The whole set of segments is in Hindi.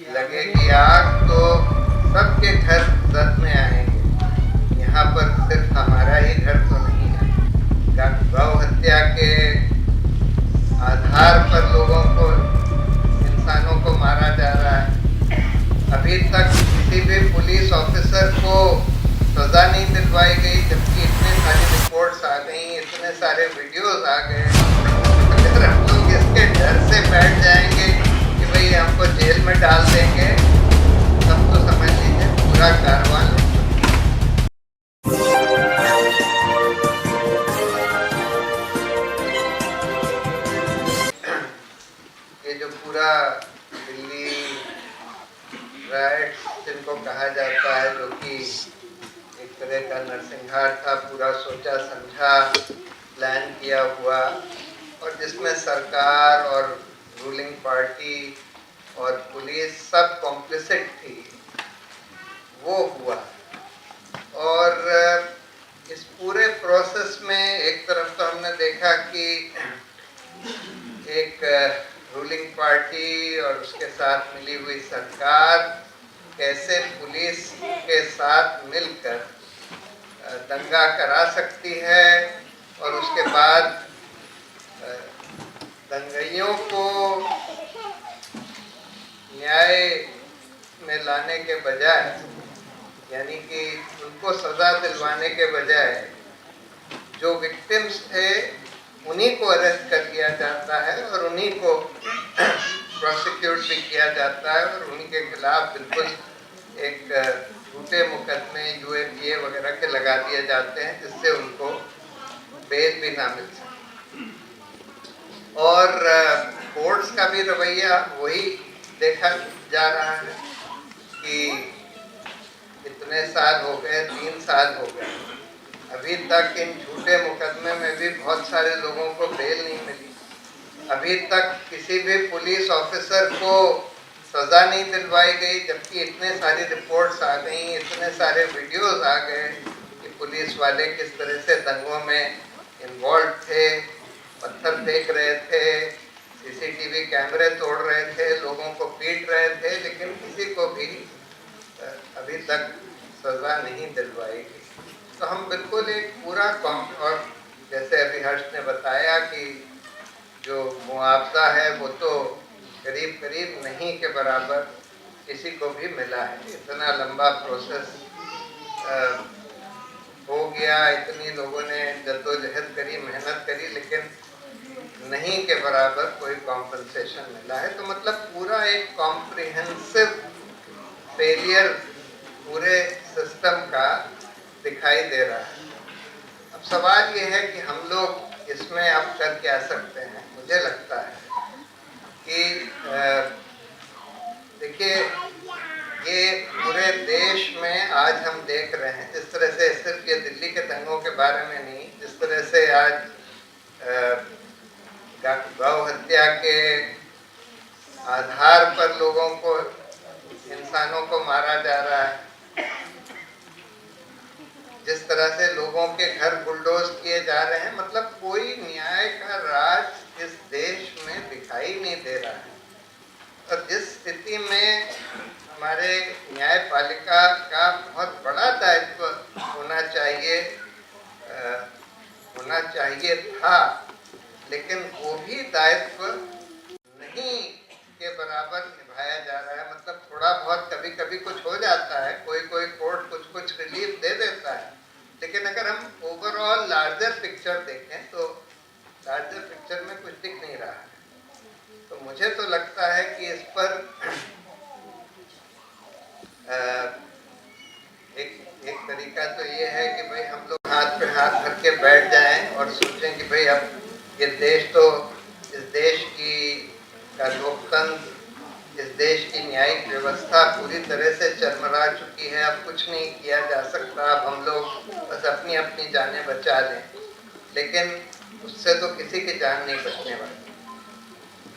लगेगी आग तो सबके घर जद में आएंगे। यहाँ पर सिर्फ हमारा ही घर तो नहीं है। गौ हत्या के आधार पर लोगों को, इंसानों को मारा जा रहा है। अभी तक किसी भी पुलिस ऑफिसर को सजा नहीं दिलवाई गई, जबकि इतने सारी रिपोर्ट्स आ गई, इतने सारे वीडियोस आ गए। अगर हम लोग इसके डर से बैठ जाएंगे कि भाई हमको जेल में डाल देंगे, तब तो समझ लीजिए पूरा कारवां ये जो पूरा दिल्ली राइट्स जिनको कहा जाता है, जो कि एक तरह का नरसंहार था, पूरा सोचा समझा प्लान किया हुआ, और जिसमें सरकार और रूलिंग पार्टी और पुलिस सब कॉम्प्लिसिट थी, वो हुआ। और इस पूरे प्रोसेस में एक तरफ तो हमने देखा कि एक रूलिंग पार्टी और उसके साथ मिली हुई सरकार कैसे पुलिस के साथ मिलकर दंगा करा सकती है, और उसके बाद दंगाइयों को न्याय में लाने के बजाय, यानी कि उनको सजा दिलवाने के बजाय जो विक्टिम्स थे उन्हीं को अरेस्ट कर लिया जाता है और उन्हीं को प्रोसिक्यूट भी किया जाता है, और उन्हीं के खिलाफ बिल्कुल एक झूठे मुकदमे यूएपीए वगैरह के लगा दिए जाते हैं, जिससे उनको बेल भी ना मिल सके। और कोर्ट्स का भी रवैया वही देखा जा रहा है कि इतने साल हो गए, 3 साल हो गए, अभी तक इन झूठे मुकदमे में भी बहुत सारे लोगों को बेल नहीं मिली। अभी तक किसी भी पुलिस ऑफिसर को सजा नहीं दिलवाई गई, जबकि इतने सारी रिपोर्ट्स आ गई, इतने सारे वीडियोस आ गए कि पुलिस वाले किस तरह से दंगों में इन्वॉल्व थे, पत्थर फेंक रहे थे, सीसीटीवी कैमरे तोड़ रहे थे, लोगों को पीट रहे थे, लेकिन किसी को भी अभी तक सजा नहीं दिलवाई गई। तो हम बिल्कुल एक पूरा और जैसे अभी हर्ष ने बताया कि जो मुआवजा है वो तो करीब करीब नहीं के बराबर किसी को भी मिला है। इतना लंबा प्रोसेस हो गया, इतनी लोगों ने जद्दोजहद करी, मेहनत करी, लेकिन नहीं के बराबर कोई कॉम्पनसेशन मिला है। तो मतलब पूरा एक कॉम्प्रिहेंसिव फेलियर पूरे सिस्टम का दिखाई दे रहा है। अब सवाल ये है कि हम लोग इसमें अब कर क्या सकते हैं। मुझे लगता है कि देखिए, ये पूरे देश में आज हम देख रहे हैं, जिस तरह से सिर्फ ये दिल्ली के दंगों के बारे में नहीं, जिस तरह से आज गौ हत्या के आधार पर लोगों को, इंसानों को मारा जा रहा है, जिस तरह से लोगों के घर बुलडोज किए जा रहे हैं, मतलब कोई न्याय का राज इस देश में दिखाई नहीं दे रहा है। और जिस स्थिति में हमारे न्यायपालिका का बहुत बड़ा दायित्व होना चाहिए था, लेकिन वो भी दायित्व नहीं के बराबर निभाया जा रहा है। मतलब थोड़ा बहुत कभी कभी कुछ हो जाता है, कोई कोर्ट कुछ रिलीफ दे देता है, लेकिन अगर हम ओवरऑल लार्जर पिक्चर देखें तो लार्जर पिक्चर में कुछ दिख नहीं रहा है। तो मुझे तो लगता है कि इस पर एक तरीका तो ये है कि भाई हम लोग हाथ पे हाथ रख के बैठ जाएं और सोचें कि भाई अब ये देश तो, इस देश का लोकतंत्र, इस देश की न्यायिक व्यवस्था पूरी तरह से चरमरा चुकी है, अब कुछ नहीं किया जा सकता, अब हम लोग बस अपनी अपनी जानें बचा लें। लेकिन उससे तो किसी की जान नहीं बचने वाली।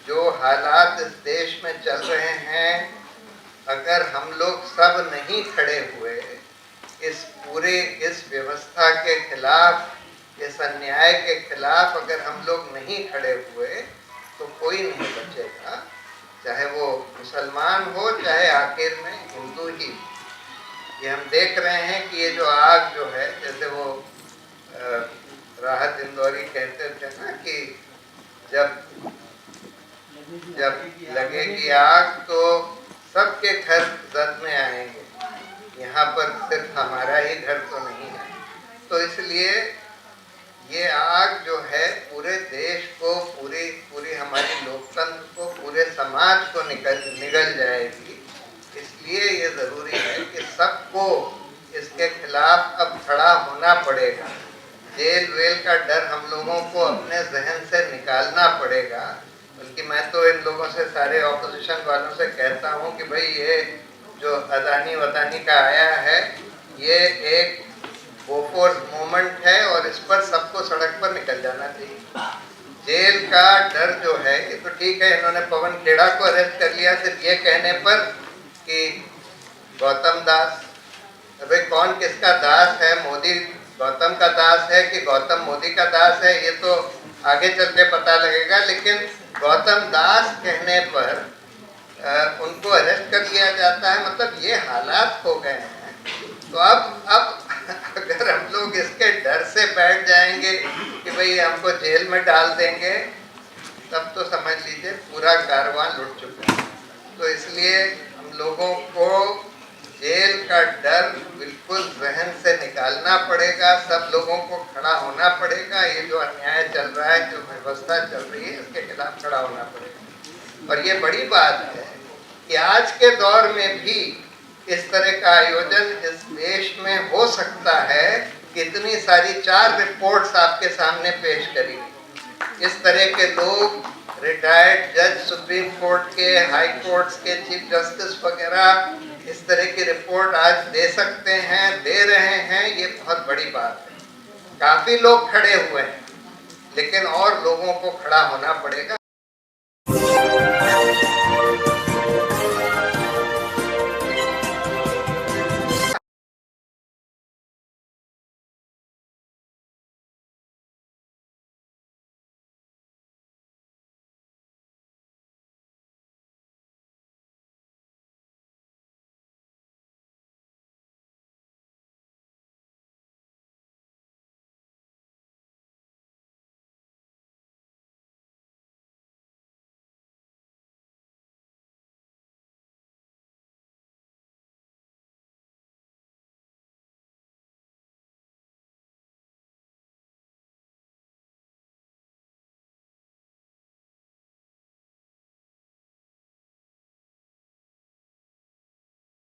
जो हालात इस देश में चल रहे हैं, अगर हम लोग सब नहीं खड़े हुए इस व्यवस्था के खिलाफ, इस अन्याय के खिलाफ अगर हम लोग नहीं खड़े हुए, तो कोई नहीं बचेगा। चाहे वो मुसलमान हो चाहे आखिर में हिंदू ही। ये हम देख रहे हैं कि ये जो आग जो है, जैसे वो राहत इंदौरी कहते थे ना कि जब जब लगेगी आग तो सबके घर जद में आएंगे, यहाँ पर सिर्फ हमारा ही घर तो नहीं है। तो इसलिए ये आग जो है पूरे देश को, पूरी हमारी लोकतंत्र को, पूरे समाज को निगल जाएगी। इसलिए ये ज़रूरी है कि सबको इसके खिलाफ अब खड़ा होना पड़ेगा। जेल वेल का डर हम लोगों को अपने जहन से निकालना पड़ेगा। बल्कि मैं तो इन लोगों से, सारे ऑपोजिशन वालों से कहता हूँ कि भाई ये जो अदानी वदानी का आया है, ये एक बोफोर्स मूवमेंट है और इस पर सबको सड़क पर निकल जाना चाहिए। जेल का डर जो है, ये तो ठीक है, इन्होंने पवन खेड़ा को अरेस्ट कर लिया सिर्फ ये कहने पर कि गौतम दास। अबे कौन किसका दास है? मोदी गौतम का दास है कि गौतम मोदी का दास है, ये तो आगे चल के पता लगेगा। लेकिन गौतम दास कहने पर उनको अरेस्ट कर लिया जाता है। मतलब ये हालात हो गए हैं। तो अब अगर हम लोग इसके डर से बैठ जाएंगे कि भाई हमको जेल में डाल देंगे, तब तो समझ लीजिए पूरा कारवां लुट चुका है। तो इसलिए हम लोगों को जेल का डर बिल्कुल जहन से निकालना पड़ेगा। सब लोगों को खड़ा होना पड़ेगा। ये जो अन्याय चल रहा है, जो व्यवस्था चल रही है, इसके खिलाफ खड़ा होना पड़ेगा। और ये बड़ी बात है कि आज के दौर में भी इस तरह का आयोजन इस देश में हो सकता है। कितनी सारी 4 रिपोर्ट्स आपके सामने पेश करी। इस तरह के लोग, रिटायर्ड जज सुप्रीम कोर्ट के, हाई कोर्ट्स के चीफ जस्टिस वगैरह, इस तरह की रिपोर्ट आज दे सकते हैं, दे रहे हैं। ये बहुत बड़ी बात है। काफ़ी लोग खड़े हुए हैं, लेकिन और लोगों को खड़ा होना पड़ेगा।